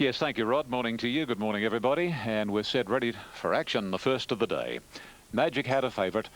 Yes, thank you, Rod. Morning to you. Good morning, everybody. And we're set ready for action, the first of the day. Magic had a favourite.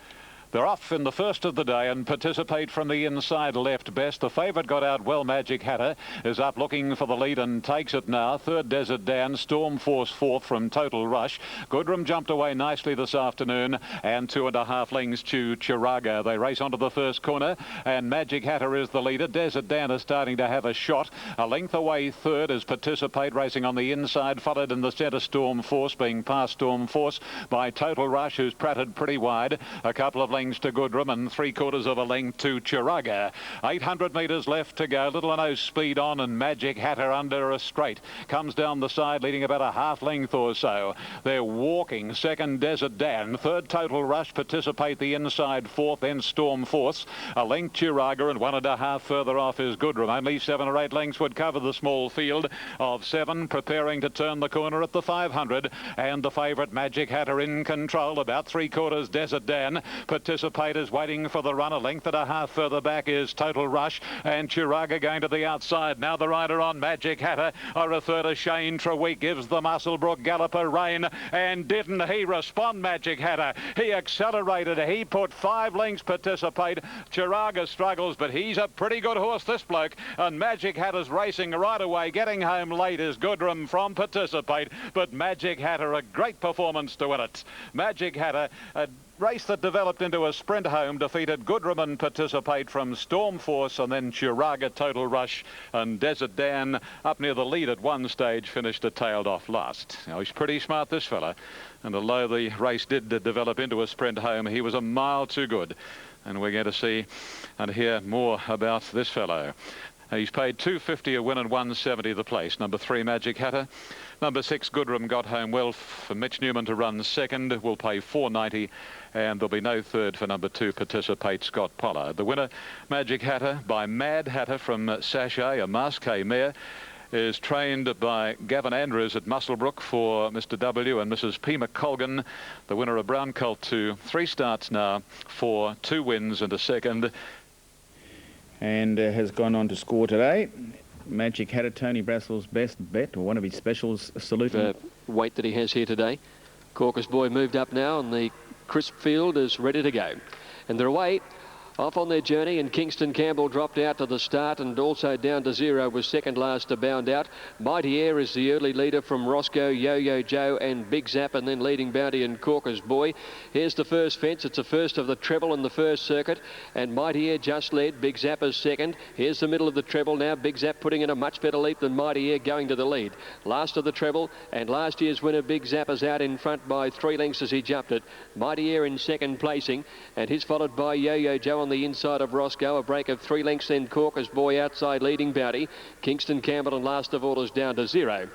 They're off in the first of the day and participate from the inside left best. The favourite got out well. Magic Hatter is up looking for the lead and takes it now. Third, Desert Dan. Storm Force fourth from Total Rush. Goodrum jumped away nicely this afternoon. And 2.5 lengths to Chiraga. They race onto the first corner and Magic Hatter is the leader. Desert Dan is starting to have a shot. A length away third is Participate racing on the inside. Followed in the centre Storm Force, being past Storm Force by Total Rush, who's pratted pretty wide. A couple of lengths to Goodrum and 3/4 of a length to Chiraga. 800 metres left to go. Little and no speed on and Magic Hatter under a straight. Comes down the side leading about a half length or so. They're walking. Second, Desert Dan. Third, Total Rush. Participate the inside fourth. Then Storm Force. A length Chiraga and 1.5 further off is Goodrum. Only 7 or 8 lengths would cover the small field of 7. Preparing to turn the corner at the 500. And the favourite Magic Hatter in control. About 3/4 Desert Dan. Participators waiting for the run. A length and a half further back is Total Rush and Chiraga going to the outside. Now the rider on Magic Hatter, or a third of Shane Treweek, gives the Musselbrook galloper rein. And didn't he respond, Magic Hatter? He accelerated. He put 5 lengths Participate. Chiraga struggles, but he's a pretty good horse, this bloke. And Magic Hatter's racing right away. Getting home late is Goodrum from Participate. But Magic Hatter, a great performance to win it. Magic Hatter, a race that developed into a sprint home, defeated Goodrum and Participate from Storm Force, and then Chiraga, Total Rush, and Desert Dan up near the lead at one stage finished a tailed off last. Now he's pretty smart, this fella, and although the race did develop into a sprint home, he was a mile too good, and we're going to see and hear more about this fellow. He's paid $250 a win and $170 the place. Number 3, Magic Hatter. Number 6, Goodrum got home well for Mitch Newman to run second. Will pay $490, and there'll be no third for number 2, Participate, Scott Pollard. The winner, Magic Hatter, by Mad Hatter from Sachet, a Mackay mare, is trained by Gavin Andrews at Musselbrook for Mr. W and Mrs. P. McColgan. The winner of Brown Colt 2, 3 starts now for 2 wins and a second. And has gone on to score today. Magic Hatter, Tony Brassel's best bet, or one of his specials. Salute the weight that he has here today. Corker's Boy moved up now, and the crisp field is ready to go. And they're away, off on their journey, and Kingston Campbell dropped out to the start and also down to 0, was second last to bound out. Mighty Air is the early leader from Roscoe, Yo-Yo Joe and Big Zap, and then leading Bounty and Corker's Boy. Here's the first fence. It's the first of the treble in the first circuit, and Mighty Air just led. Big Zap is second. Here's the middle of the treble now. Big Zap putting in a much better leap than Mighty Air, going to the lead. Last of the treble, and last year's winner Big Zap is out in front by 3 lengths as he jumped it. Mighty Air in second placing, and he's followed by Yo-Yo Joe on the inside of Roscoe. A break of 3 lengths, then Corker's Boy outside leading Bounty. Kingston Campbell, and last of all is down to 0.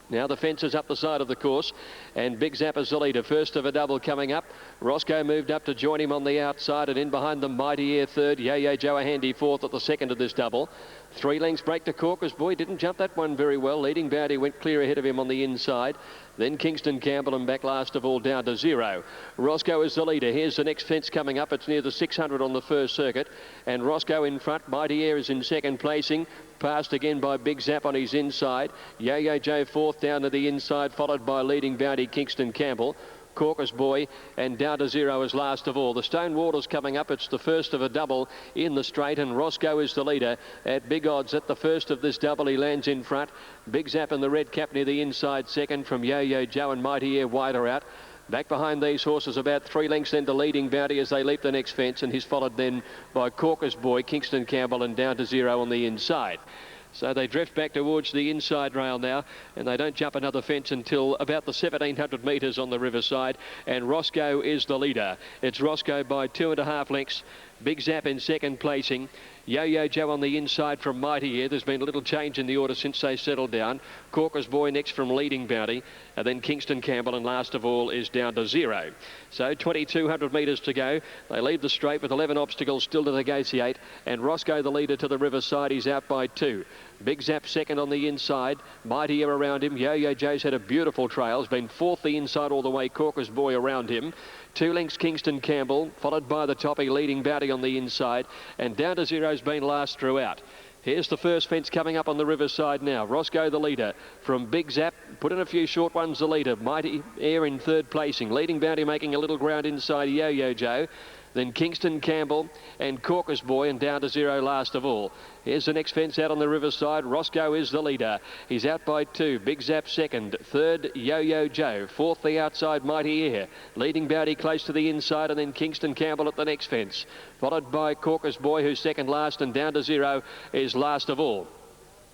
Now the fence is up the side of the course, and Big Zap is the leader. First of a double coming up. Roscoe moved up to join him on the outside, and in behind them Mighty Air third. Yo-Yo Joe a handy fourth at the second of this double. 3 lengths break to Corker's Boy. Didn't jump that one very well. Leading Bounty went clear ahead of him on the inside. Then Kingston Campbell, and back last of all down to 0. Roscoe is the leader. Here's the next fence coming up. It's near the 600 on the first circuit. And Roscoe in front. Mighty Air is in second placing. Passed again by Big Zap on his inside. Yo-Yo Joe fourth down to the inside, followed by leading Bounty Kingston Campbell. Corker's Boy, and down to 0 is last of all. The Stone Water's coming up. It's the first of a double in the straight, and Roscoe is the leader at big odds. At the first of this double, he lands in front. Big Zap in the red cap near the inside second, from Yo-Yo Joe and Mighty Air wider out. Back behind these horses about 3 lengths then to leading Bounty as they leap the next fence, and he's followed then by Corker's Boy, Kingston Campbell, and down to 0 on the inside. So they drift back towards the inside rail now, and they don't jump another fence until about the 1,700 metres on the riverside, and Roscoe is the leader. It's Roscoe by 2.5 lengths. Big Zap in second placing. Yo-Yo Joe on the inside from Mighty Air. There's been a little change in the order since they settled down. Corker's Boy next from leading Bounty, and then Kingston Campbell, and last of all is down to 0. So 2,200 metres to go. They leave the straight with 11 obstacles still to negotiate, and Roscoe the leader to the riverside. He's out by 2. Big Zap second on the inside. Mighty Air around him. Yo-Yo Joe's had a beautiful trail. Has been fourth the inside all the way. Corker's Boy around him. 2 lengths Kingston Campbell, followed by the toppy leading Bounty on the inside, and down to 0's been last throughout. Here's the first fence coming up on the riverside now. Roscoe the leader from Big Zap. Put in a few short ones the leader. Mighty Air in third placing. Leading Bounty making a little ground inside Yo-Yo Joe. Then Kingston Campbell and Caucus Boy, and down to 0 last of all. Here's the next fence out on the riverside. Roscoe is the leader. He's out by 2. Big Zap second. Third, Yo-Yo Joe. Fourth, the outside Mighty Air. Leading Bounty close to the inside, and then Kingston Campbell at the next fence. Followed by Caucus Boy, who's second last, and down to 0 is last of all.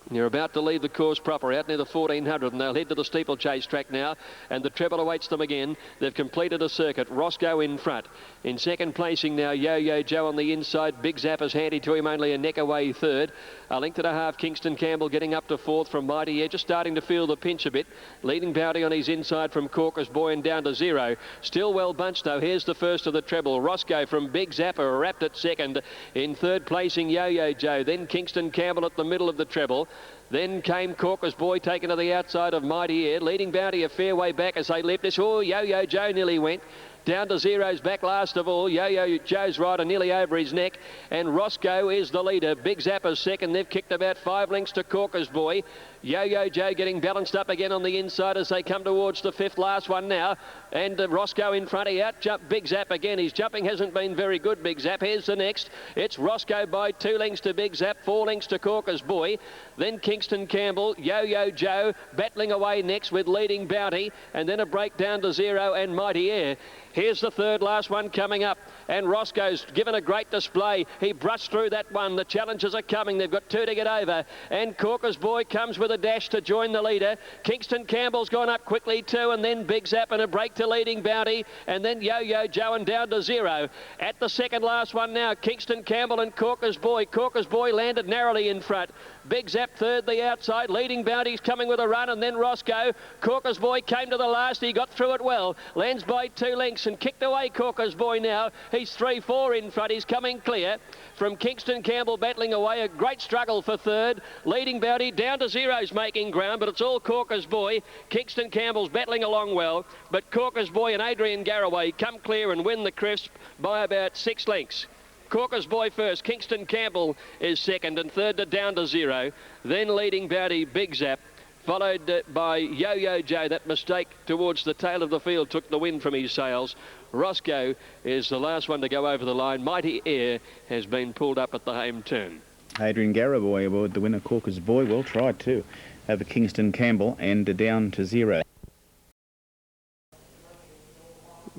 You're about to leave the course proper out near the 1400, and they'll head to the steeplechase track now, and the treble awaits them again. They've completed a circuit. Roscoe in front. In second placing now, Yo-Yo Joe on the inside. Big Zap is handy to him, only a neck away third. A length and a half, Kingston Campbell getting up to fourth from Mighty Air, just starting to feel the pinch a bit. Leading Bounty on his inside from Caucus Boy and down to 0. Still well bunched though. Here's the first of the treble. Roscoe from Big Zap wrapped at second. In third placing, Yo-Yo Joe. Then Kingston Campbell at the middle of the treble. Then came Caucus Boy, taken to the outside of Mighty Air. Leading Bounty a fair way back as they left this. Oh, Yo-Yo Joe nearly went. Down to 0's back last of all. Yo-Yo Joe's rider nearly over his neck. And Roscoe is the leader. Big Zapper's second. They've kicked about 5 lengths to Caucus Boy. Yo-Yo Joe getting balanced up again on the inside as they come towards the 5th last one now. And Roscoe in front. He out-jumped Big Zap again. His jumping hasn't been very good, Big Zap. Here's the next. It's Roscoe by 2 lengths to Big Zap, 4 lengths to Caucus Boy. Then Kingston Campbell, Yo-Yo Joe battling away next with Leading Bounty. And then a break down to 0 and Mighty Air. Here's the third last one coming up, and Roscoe's given a great display. He brushed through that one. The challengers are coming. They've got 2 to get over, and Caucus Boy comes with a dash to join the leader. Kingston Campbell's gone up quickly too, and then Big Zap and a break to Leading Bounty, and then Yo-Yo Joe and down to 0. At the second last one now, Kingston Campbell and Caucus Boy. Caucus Boy landed narrowly in front. Big Zap third, the outside. Leading Bounty's coming with a run, and then Roscoe. Caucus Boy came to the last. He got through it well. Lands by 2 lengths and kicked away Caucus Boy now. He's 3-4 in front. He's coming clear from Kingston Campbell battling away. A great struggle for third. Leading Bounty down to 0's making ground, but it's all Caucus Boy. Kingston Campbell's battling along well, but Caucus Boy and Adrian Garraway come clear and win the crisp by about 6 lengths. Caucus Boy first, Kingston Campbell is second, and third to down to 0. Then Leading Bounty, Big Zap, followed by Yo-Yo Joe. That mistake towards the tail of the field took the wind from his sails. Roscoe is the last one to go over the line. Mighty Air has been pulled up at the home turn. Adrian Garraway aboard the winner, Caucus Boy. Well tried too, over Kingston Campbell and down to 0.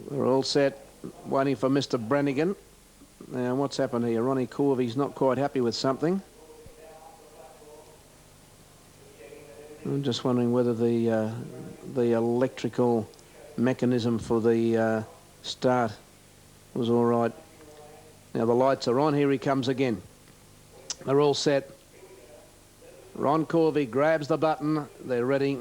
We're all set, waiting for Mr. Brannigan. Now, what's happened here? Ronnie Corvy's not quite happy with something. I'm just wondering whether the electrical mechanism for the start was all right. Now the lights are on. Here he comes again. They're all set. Ron Corvey grabs the button. They're ready.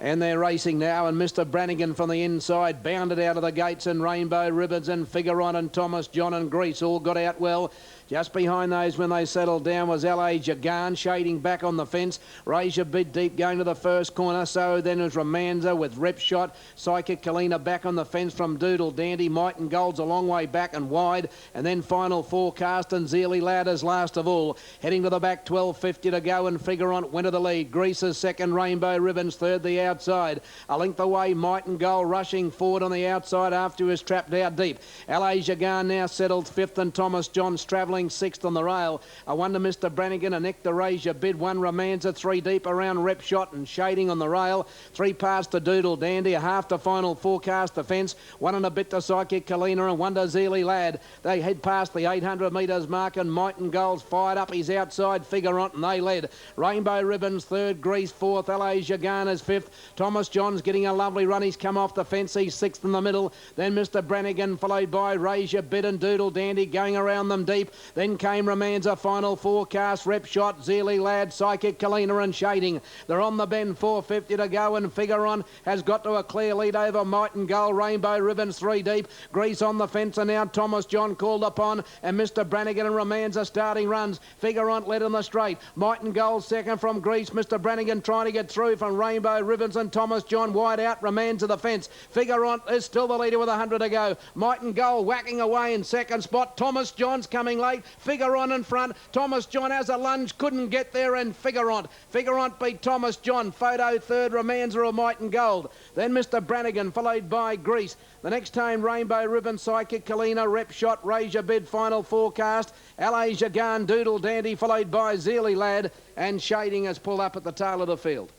And they're racing now, and Mr. Brannigan from the inside bounded out of the gates, and Rainbow Ribbons and Figueron and Thomas John and Grease all got out well. Just behind those when they settled down was L.A. Jagan shading back on the fence. Raise Your Bid Deep going to the first corner. So then was Romanza with Rip Shot. Psychic Kalina back on the fence from Doodle Dandy. Might and Gold's a long way back and wide. And then Final Forecast and Zeely Ladders last of all. Heading to the back, 12.50 to go, and Figueron went to the lead. Grease's second, Rainbow Ribbons third, the outside. A length away, Might and Gold rushing forward on the outside after he was trapped out deep. L.A. Jagan now settled fifth, and Thomas John's travelling sixth on the rail. A one to Mr. Brannigan, a neck to Raise Your Bid, one Romanza, 3 deep around Rep Shot and shading on the rail. 3 past to Doodle Dandy, a half to Final Forecast the fence, 1 and a bit to Psychic Kalina, and 1 to Zeely Lad. They head past the 800 metres mark, and Might and Gold's fired up his outside Figueron, and they led. Rainbow Ribbons third, Grease fourth, L.A. Jagan is fifth. Thomas John's getting a lovely run. He's come off the fence. He's sixth in the middle. Then Mr. Brannigan, followed by Raise Your Bid and Doodle Dandy going around them deep. Then came Romanza, Final Forecast, Rep Shot, Zeely Lad, Psychic Kalina and Shading. They're on the bend, 4.50 to go, and Figueron has got to a clear lead over Might and Gold. Rainbow Ribbons 3 deep. Grease on the fence, and now Thomas John called upon, and Mr. Brannigan and Romanza starting runs. Figueron led in the straight. Might and Gold second from Grease. Mr. Brannigan trying to get through from Rainbow Ribbons, and Thomas John wide out. Romanza the fence. Figueron is still the leader with 100 to go. Might and Gold whacking away in second spot. Thomas John's coming late. late. Figurant in front. Thomas John has a lunge, couldn't get there, and Figurant. Figurant beat Thomas John. Photo third, Romanza of Might and Gold. Then Mr. Brannigan, followed by Grease. The next time, Rainbow Ribbon, Psychic, Kalina, Rep Shot, Raise Your Bid, Final Forecast, L.A. Jagan, Doodle Dandy, followed by Zeely Lad, and Shading has pulled up at the tail of the field.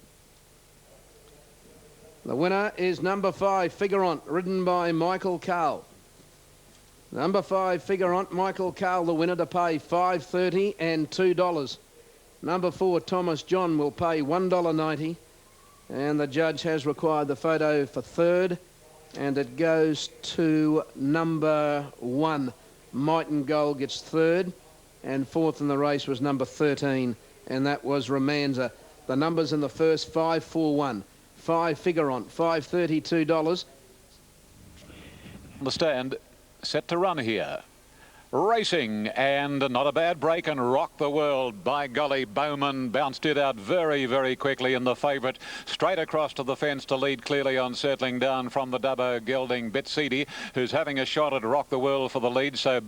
The winner is number 5, Figurant, ridden by Michael Carl. Number 5, Figurant, Michael Carl, the winner, to pay $5.30 and $2. Number 4, Thomas John, will pay $1.90. And the judge has required the photo for third. And it goes to number 1. Might and Gold gets third. And fourth in the race was number 13. And that was Romanza. The numbers in the first, 5-4-1. 5 Figurant, $5.32. The stand set to run here. Racing, and not a bad break, and Rock the World. By golly, Bowman bounced it out very, very quickly, in the favourite straight across to the fence to lead clearly on settling down from the Dubbo gelding Bitsidi, who's having a shot at Rock the World for the lead. So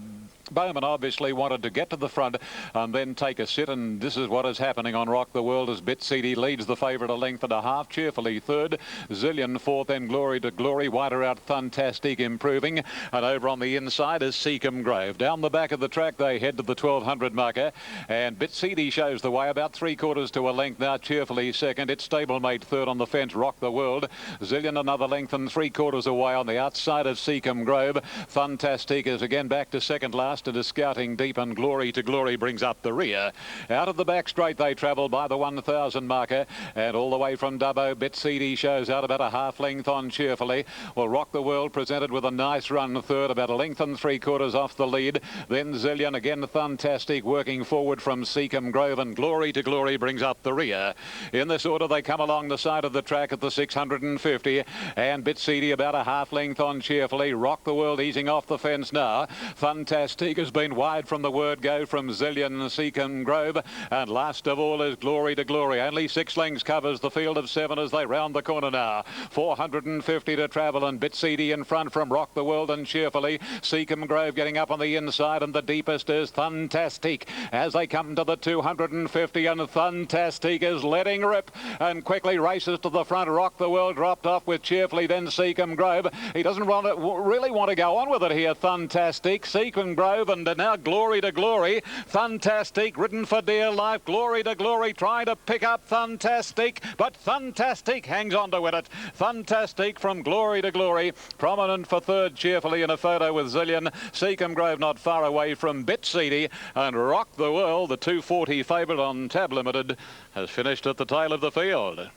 Bowman obviously wanted to get to the front and then take a sit, and this is what is happening on Rock the World as Bitsidi leads the favourite a length and a half. Cheerfully third, Zillion fourth, then Glory to Glory. Wider out, Fantastic improving, and over on the inside is Seacombe Grove. Down the back of the track they head to the 1200 marker, and Bitsidi shows the way about 3/4 to a length now. Cheerfully second, it's stablemate third on the fence, Rock the World. Zillion another length and 3/4 away on the outside of Seacombe Grove. Fantastic is again back to second last and is scouting deep, and Glory to Glory brings up the rear. Out of the back straight they travel by the 1000 marker, and all the way from Dubbo, Bitsidi shows out about a half length on Cheerfully. Well, Rock the World presented with a nice run third, about a length and 3/4 off the lead. Then Zillion again, Fantastic working forward from Seacombe Grove, and Glory to Glory brings up the rear. In this order they come along the side of the track at the 650, and Bitsidi about a half length on Cheerfully. Rock the World easing off the fence now. Fantastic has been wide from the word go from Zillion, Seacombe Grove, and last of all is Glory to Glory. Only 6 lengths covers the field of 7 as they round the corner now. 450 to travel, and Bitsidi in front from Rock the World and Cheerfully. Seacombe Grove getting up on the inside, and the deepest is Fantastic as they come to the 250, and Fantastic is letting rip and quickly races to the front. Rock the World dropped off with Cheerfully, then Seacombe Grove. He doesn't really want to go on with it here, Fantastic. Seacombe Grove, and now Glory to Glory. Fantastic ridden for dear life. Glory to Glory trying to pick up Fantastic, but Fantastic hangs on to win it. Fantastic from Glory to Glory, prominent for third. Cheerfully in a photo with Zillion. Seacombe Grove not far away from Bitsidi, and Rock the World, the 240 favourite on Tab Limited, has finished at the tail of the field.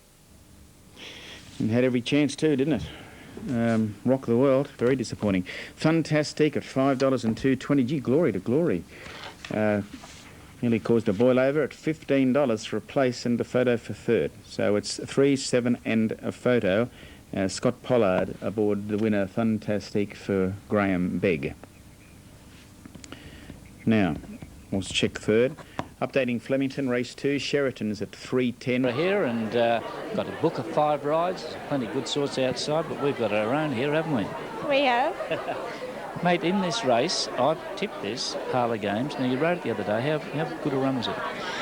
And had every chance too, didn't it? Rock the World, very disappointing. Fantastic at $5 and $2.20. Gee, Glory to Glory. Nearly caused a boil over at $15 for a place and a photo for third. So it's 3, 7 and a photo. Scott Pollard aboard the winner, Fantastic, for Graham Begg. Now, let's check third. Updating Flemington, race 2, Sheraton's at 3:10. We're here and got a book of 5 rides, plenty of good sorts outside, but we've got our own here, haven't we? We have. Mate, in this race, I've tipped this, Parlour Games. Now, you rode it the other day. How good a run was it?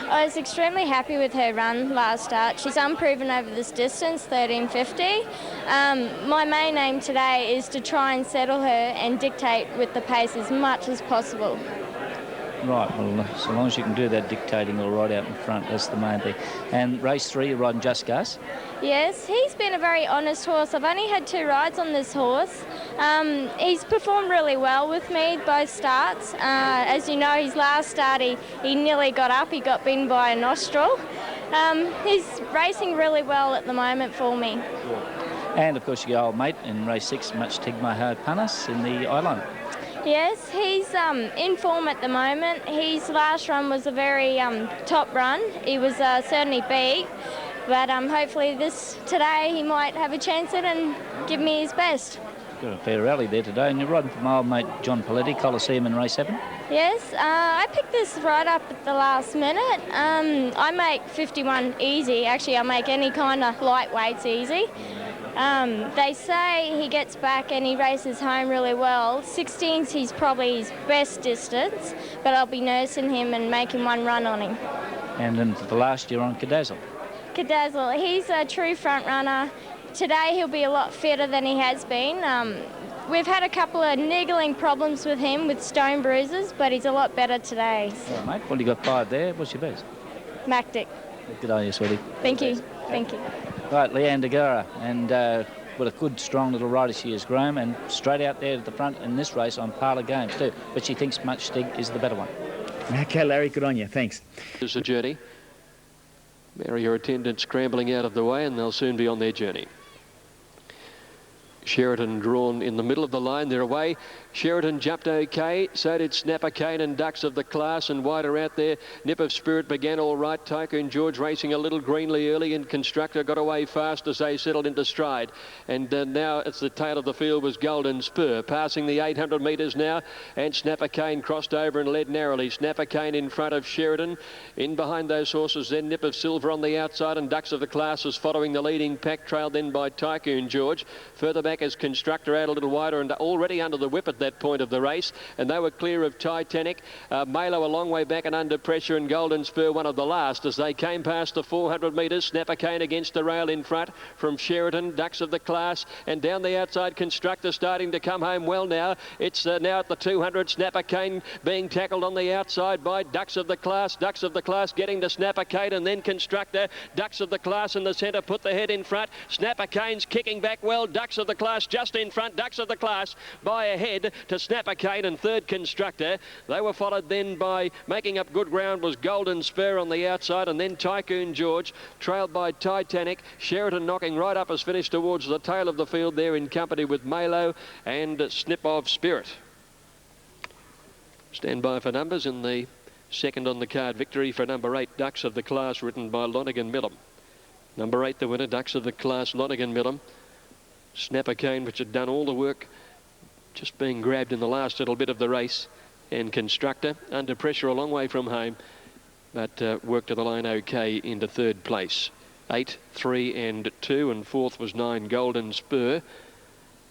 I was extremely happy with her run last start. She's unproven over this distance, 1350. My main aim today is to try and settle her and dictate with the pace as much as possible. Right, well, so long as you can do that dictating all right out in front, that's the main thing. And race 3, you're riding Just Gus? Yes, he's been a very honest horse. I've only had 2 rides on this horse. He's performed really well with me both starts. As you know, his last start he nearly got up. He got bitten by a nostril. He's racing really well at the moment for me. And, of course, your old mate in race 6, Much Tigmaho Panas in the Eyeliner. Yes, he's in form at the moment. His last run was a very top run. He was certainly beat, but hopefully today he might have a chance at it and give me his best. Got a fair rally there today, and you're riding for my old mate John Paletti, Coliseum in race 7? Yes, I picked this right up at the last minute. I make 51 easy. Actually, I make any kind of lightweights easy. They say he gets back and he races home really well. 16's he's probably his best distance, but I'll be nursing him and making one run on him. And then for the last year on Cadazzle. Cadazzle, he's a true front runner. Today he'll be a lot fitter than he has been. We've had a couple of niggling problems with him with stone bruises, but he's a lot better today. All right, mate. Well, you got 5 there. What's your best? Mackay. Good on you, sweetie. Thank you. Thank you. Right, Leanne Degara, and with a good, strong little rider she is, Graham, and straight out there to the front in this race on Parlour Games too. But she thinks Much Stig is the better one. Okay, Larry, good on you. Thanks. There's the journey. Mary, her attendant scrambling out of the way, and they'll soon be on their journey. Sheridan drawn in the middle of the line. They're away. Sheridan jumped okay. So did Snapper Kane and Ducks of the Class, and wider out there. Nip of Spirit began all right. Tycoon George racing a little greenly early, and Constructor got away fast as they settled into stride. And now it's the tail of the field was Golden Spur, passing the 800 metres now, and Snapper Kane crossed over and led narrowly. Snapper Kane in front of Sheridan. In behind those horses then Nip of Silver on the outside, and Ducks of the Class is following the leading pack, trailed then by Tycoon George. Further back as Constructor out a little wider and already under the whip at that point of the race, and they were clear of Titanic. Malo a long way back and under pressure, and Golden Spur one of the last as they came past the 400 metres. Snapper Kane against the rail in front from Sheridan, Ducks of the Class, and down the outside Constructor starting to come home well now. It's now at the 200. Snapper Kane being tackled on the outside by Ducks of the Class. Ducks of the Class getting to Snapper Kane, and then Constructor. Ducks of the Class in the centre put the head in front. Snapper Kane's kicking back well. Ducks of the Class just in front. Ducks of the Class by a head to Snapper Kane and third Constructor. They were followed then by, making up good ground, was Golden Spur on the outside, and then Tycoon George, trailed by Titanic. Sheridan knocking right up as finished towards the tail of the field there in company with Malo and Snip of Spirit. Stand by for numbers in the second on the card. Victory for number 8, Ducks of the Class, written by Lonergan Millam. Number 8, the winner, Ducks of the Class, Lonergan Millam. Snapper Kane, which had done all the work, just being grabbed in the last little bit of the race, and Constructor under pressure a long way from home, but worked to the line okay into third place. 8, 3 and 2, and fourth was 9, Golden Spur,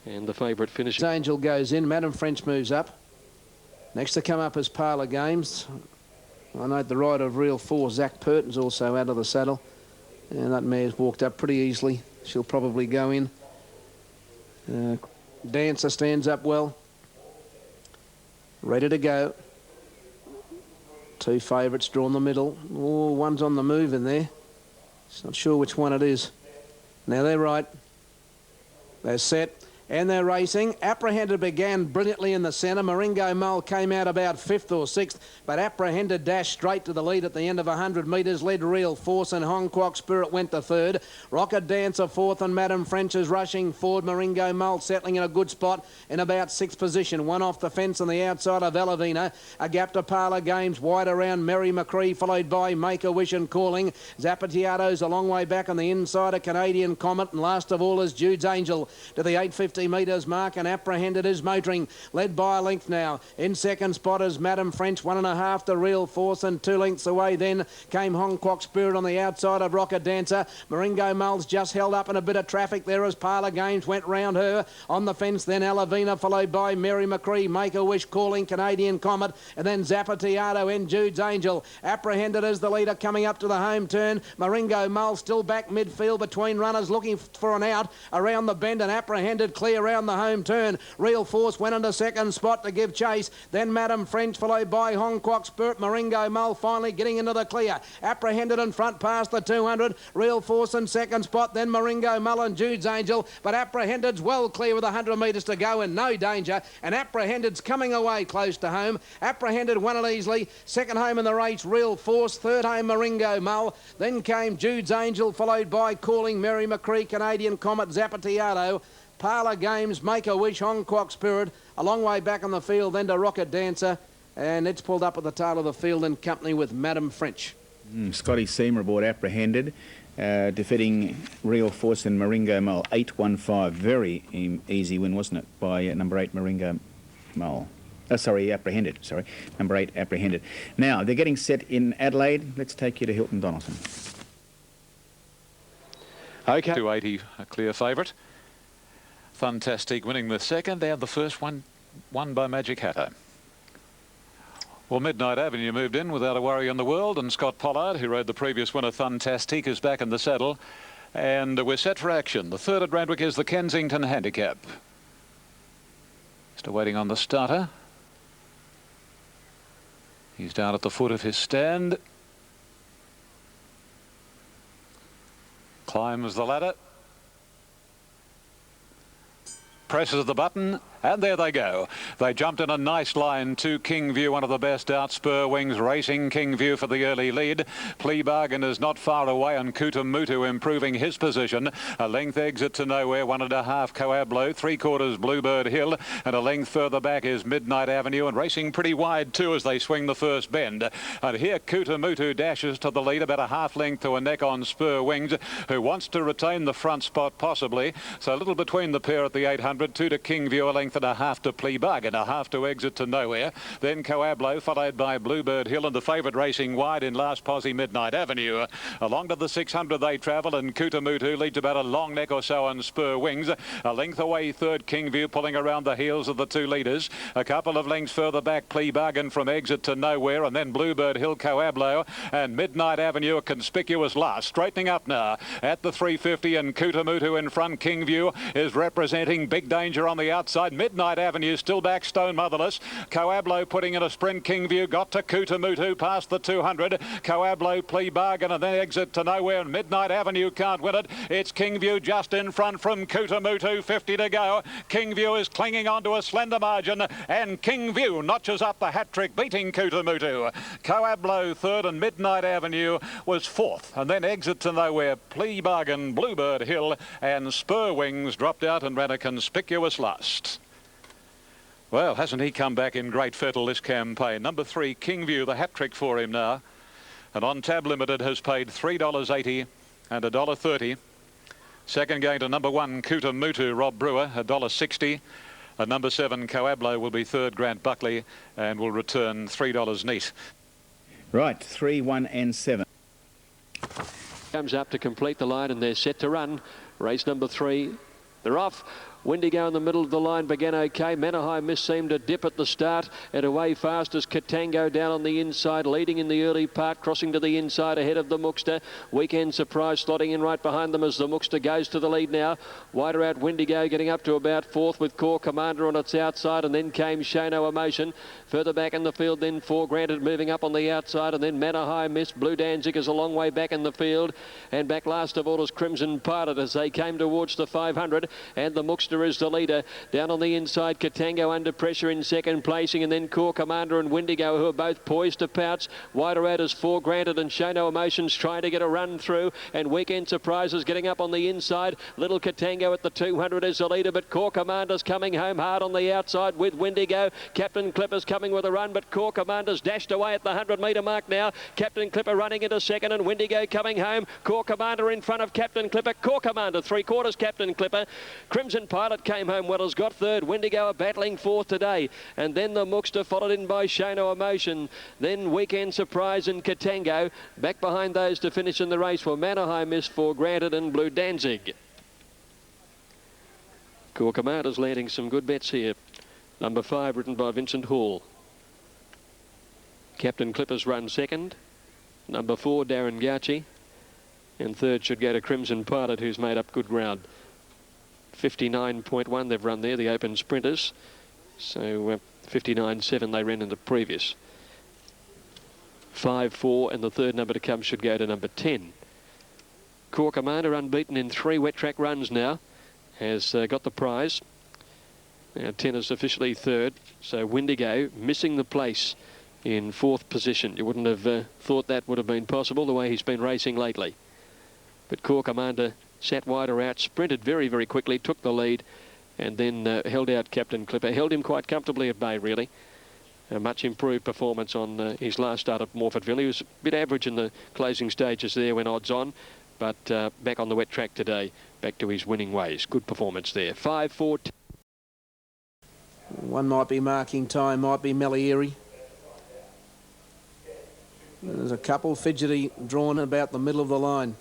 and the favourite finishes. Angel goes in. Madam French moves up. Next to come up is Parlour Games. I note the rider of Real Force, Zach Purton's also out of the saddle, and that mare's walked up pretty easily. She'll probably go in. Dancer stands up well, ready to go. 2 favourites drawn the middle. Oh, one's on the move in there. Just not sure which one it is. Now they're right. They're set. And they're racing. Apprehended began brilliantly in the centre. Maringo Mole came out about 5th or 6th, but Apprehended dashed straight to the lead at the end of 100 metres, led Real Force, and Hong Kwok Spirit went to 3rd. Rocket Dancer 4th, and Madam French is rushing forward. Maringo Mole settling in a good spot in about 6th position. One off the fence on the outside of Elavina. A gap to Parlour Games, wide around Mary McCree, followed by Make a Wish and Calling. Zapatiato's a long way back on the inside of Canadian Comet, and last of all is Jude's Angel to the 850 metres mark, and Apprehended is motoring, led by a length now. In second spot is Madam French, 1.5 to Real Force, and 2 lengths away then came Hong Kwok Spirit on the outside of Rocket Dancer. Maringo Mole's just held up in a bit of traffic there as Parlour Games went round her. On the fence then Elavina, followed by Mary McCree, Make a Wish, Calling, Canadian Comet, and then Zapatiato and Jude's Angel. Apprehended is the leader coming up to the home turn. Maringo Mole still back midfield between runners, looking for an out around the bend, and Apprehended clear around the home turn. Real Force went into second spot to give chase. Then Madam French, followed by Hong Kwok Spirit. Maringo Mole finally getting into the clear. Apprehended in front past the 200. Real Force in second spot. Then Maringo Mole and Jude's Angel. But Apprehended's well clear with 100 metres to go and no danger. And Apprehended's coming away close to home. Apprehended won it easily. Second home in the race, Real Force. Third home, Maringo Mole. Then came Jude's Angel, followed by Calling, Mary McCree, Canadian Comet, Zapatiato. Parlour Games, Make a Wish, Hong Kwok Spirit, a long way back on the field, then to Rocket Dancer, and it's pulled up at the tail of the field in company with Madam French. Scotty Seamer aboard Apprehended, defeating Real Force and Maringo Mole, 8-1-5. Very easy win, wasn't it, by number 8 Maringo Mole. Apprehended, sorry. Number 8, Apprehended. Now, they're getting set in Adelaide. Let's take you to Hilton Donaldson. Okay. 280, a clear favourite. Fantastic winning the second and the first one won by Magic Hatter. Well, Midnight Avenue moved in without a worry in the world, and Scott Pollard, who rode the previous winner, Fantastic, is back in the saddle. And we're set for action. The third at Randwick is the Kensington Handicap. Still waiting on the starter. He's down at the foot of his stand. Climbs the ladder. Presses the button, and there they go. They jumped in a nice line to King View, one of the best out. Spur Wings racing King View for the early lead. Plea Bargain is not far away, and Kutamutu improving his position. A length Exit to Nowhere, 1.5 Coablo, 3/4 Bluebird Hill, and a length further back is Midnight Avenue, and racing pretty wide too as they swing the first bend. And here Kutamutu dashes to the lead, about a half length to a neck on Spur Wings, who wants to retain the front spot possibly. So a little between the pair at the 800. 2 to King View, a length and a half to Plea Bargain, a half to Exit to Nowhere. Then Coablo, followed by Bluebird Hill, and the favourite racing wide in last posse Midnight Avenue. Along to the 600 they travel, and Kutamutu leads about a long neck or so on Spur Wings. A length away third King View, pulling around the heels of the two leaders. A couple of lengths further back Plea Bargain from Exit to Nowhere, and then Bluebird Hill, Coablo, and Midnight Avenue a conspicuous last. Straightening up now at the 350, and Kutamutu in front. King View is representing Big Danger on the outside. Midnight Avenue still back, Stone Motherless. Coablo putting in a sprint. King View got to Kutamutu past the 200. Coablo, Plea Bargain, and then Exit to Nowhere, and Midnight Avenue can't win it. It's King View just in front from Kutamutu, 50 to go. King View is clinging on to a slender margin, and King View notches up the hat-trick, beating Kutamutu. Coablo third, and Midnight Avenue was fourth, and then Exit to Nowhere, Plea Bargain, Bluebird Hill, and Spur Wings dropped out and ran a conspicuous last. Well, hasn't he come back in great fettle this campaign? Number 3, King View, the hat-trick for him now. And on Tab Limited has paid $3.80 and $1.30. Second going to number 1, Kutamutu, Rob Brewer, $1.60. And number 7, Coablo, will be third, Grant Buckley, and will return $3 neat. Right, 3, 1 and 7. Comes up to complete the line, and they're set to run. Race number 3. They're off. Windigo in the middle of the line began okay. Mackay Miss seemed to dip at the start, and away fast as Katango down on the inside, leading in the early part, crossing to the inside ahead of the Mookster. Weekend Surprise slotting in right behind them as the Mookster goes to the lead now. Wider out Windigo getting up to about fourth with Core Commander on its outside, and then came Show No Emotion. Further back in the field then For Granted moving up on the outside, and then Mackay Miss. Blue Danzig is a long way back in the field, and back last of all is Crimson Pilot as they came towards the 500, and the Mookster is the leader. Down on the inside, Katango under pressure in second placing, and then Core Commander and Windigo, who are both poised to pounce. Wider out is For Granted, and Show No Emotions trying to get a run through, and Weekend Surprises getting up on the inside. Little Katango at the 200 is the leader, but Core Commander's coming home hard on the outside with Windigo. Captain Clipper's coming with a run, but Core Commander's dashed away at the 100-metre mark now. Captain Clipper running into second, and Windigo coming home. Core Commander in front of Captain Clipper. Core Commander 3/4 Captain Clipper. Crimson Pilot came home well, has got third. Windigo are battling fourth today, and then the Mookster followed in by Show No Emotion, then Weekend Surprise and Katango. Back behind those to finish in the race were Mackay Miss, For Granted, and Blue Danzig. Core Commander's landing some good bets here. Number 5 written by Vincent Hall. Captain Clipper's run second. Number 4 Darren Gauci, and third should go to Crimson Pilot, who's made up good ground. 59.1 they've run there, the open sprinters. So 59.7 they ran in the previous. 5-4, and the third number to come should go to number 10. Core Commander unbeaten in 3 wet track runs now, has got the prize. Now 10 is officially third, so Windigo missing the place in 4th position. You wouldn't have thought that would have been possible the way he's been racing lately. But Core Commander sat wider out, sprinted very, very quickly, took the lead, and then held out Captain Clipper. Held him quite comfortably at bay, really. A much improved performance on his last start at Morfettville. He was a bit average in the closing stages there when odds on, but back on the wet track today, back to his winning ways. Good performance there. 5-4. One might be marking time, might be Melieri. There's a couple fidgety drawn about the middle of the line.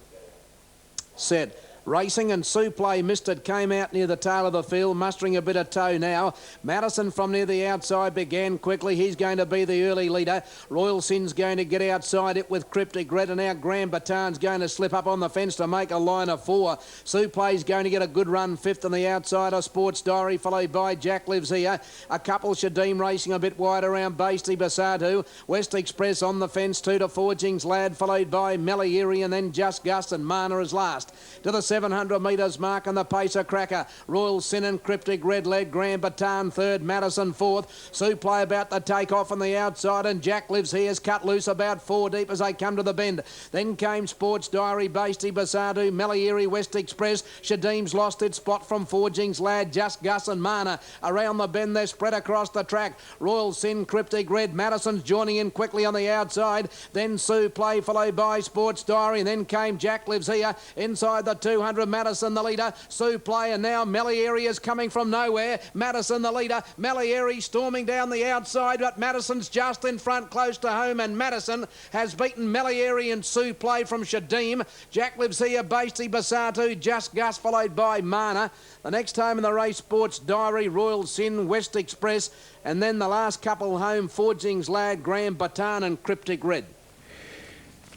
Set. Racing and Suplay missed it, came out near the tail of the field, mustering a bit of toe now. Madison from near the outside began quickly. He's going to be the early leader. Royal Sin's going to get outside it with Cryptic Red, and now Grand Baton's going to slip up on the fence to make a line of 4. Suplay's going to get a good run, 5th on the outside of Sports Diary, followed by Jack Lives Here. A couple, Shadim racing a bit wide around Basty Basadu. West Express on the fence, 2 to Forging's Lad, followed by Melieri, and then Just Gus, and Mana is last. To the 700 metres mark and the Pacer Cracker. Royal Sin and Cryptic Red led, Grand Baton 3rd, Madison 4th. Suplay about to take off on the outside, and Jack Lives Here's cut loose about 4 deep as they come to the bend. Then came Sports Diary, Basty Basadu, Melieri, West Express. Shadim's lost its spot from Forging's Lad, Just Gus, and Mana. Around the bend, they're spread across the track. Royal Sin, Cryptic Red, Madison's joining in quickly on the outside. Then Suplay, followed by Sports Diary, and then came Jack Lives Here. Inside the 200, Madison the leader. Suplay, and now Melieri is coming from nowhere. Madison the leader. Melieri storming down the outside, but Madison's just in front, close to home, and Madison has beaten Melieri and Suplay from Shadim. Jack Lives Here, Basty Basatu, Just Gus, followed by Mana. The next home in the race, Sports Diary, Royal Sin, West Express, and then the last couple home, Forging's Lad, Grand Baton, and Cryptic Red.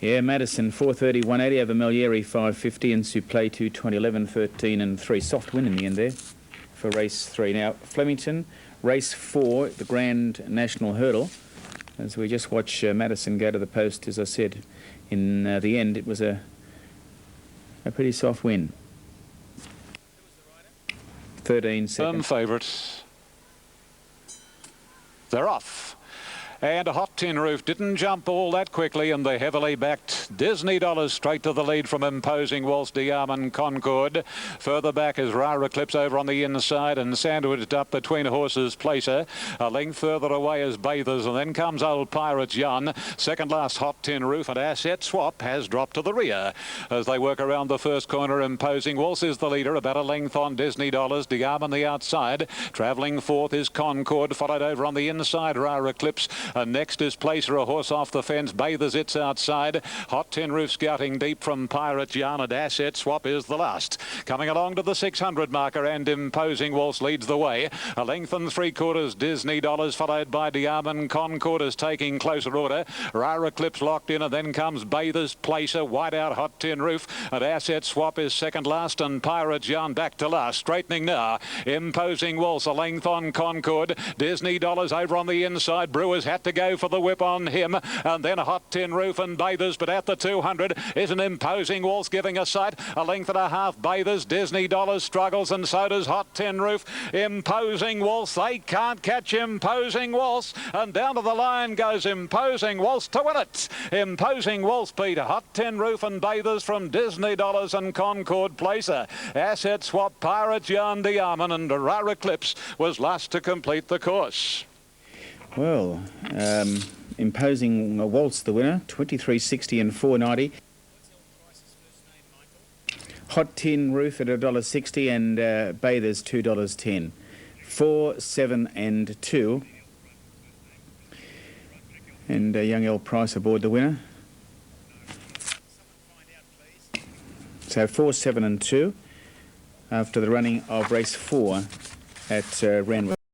Yeah, Madison 430, 180 over Melieri 550, and Suplay 220, 11, 13 and 3. Soft win in the end there for race 3. Now Flemington, race 4, the Grand National Hurdle. As we just watch Madison go to the post, as I said, in the end it was a pretty soft win. 13 seconds. Favourites. They're off. And a Hot Tin Roof didn't jump all that quickly, and the heavily backed Disney Dollars straight to the lead from Imposing Waltz, Diamond Concord. Further back is Rara Eclipse over on the inside, and sandwiched up between horses Placer. A length further away is Bathers, and then comes Old Pirate Jan. Second last Hot Tin Roof, and Asset Swap has dropped to the rear. As they work around the first corner, Imposing Waltz is the leader, about a length on Disney Dollars. Diamond the outside. Travelling fourth is Concord, followed over on the inside Rara Eclipse. And next is Placer, a horse off the fence. Bathers, it's outside. Hot Tin Roof scouting deep from Pirate Yarn, and Asset Swap is the last. Coming along to the 600 marker, and Imposing Waltz leads the way. A length and 3/4 Disney Dollars, followed by Diamond Concord is taking closer order. Rara Eclipse locked in, and then comes Bathers, Placer, wide out Hot Tin Roof, and Asset Swap is second last, and Pirate Yarn back to last. Straightening now. Imposing Waltz, a length on Concord. Disney Dollars over on the inside. Brewers had to go for the whip on him, and then Hot Tin Roof and Bathers, but at the 200 is an Imposing Waltz giving a sight. A length and a half Bathers. Disney Dollars struggles, and so does Hot Tin Roof. Imposing Waltz, they can't catch Imposing Waltz, and down to the line goes Imposing Waltz to win it. Imposing Waltz beat Hot Tin Roof and Bathers from Disney Dollars and Concord Placer. Asset Swap, Pirate Yarn, Diamond, and Rara Eclipse was last to complete the course. Well, Imposing Waltz the winner, 23.60 and 4.90. Hot Tin Roof at $1.60, and Bathers $2.10. 4, 7 and 2. And Young L Price aboard the winner. So 4, 7 and 2 after the running of race 4 at Randwick.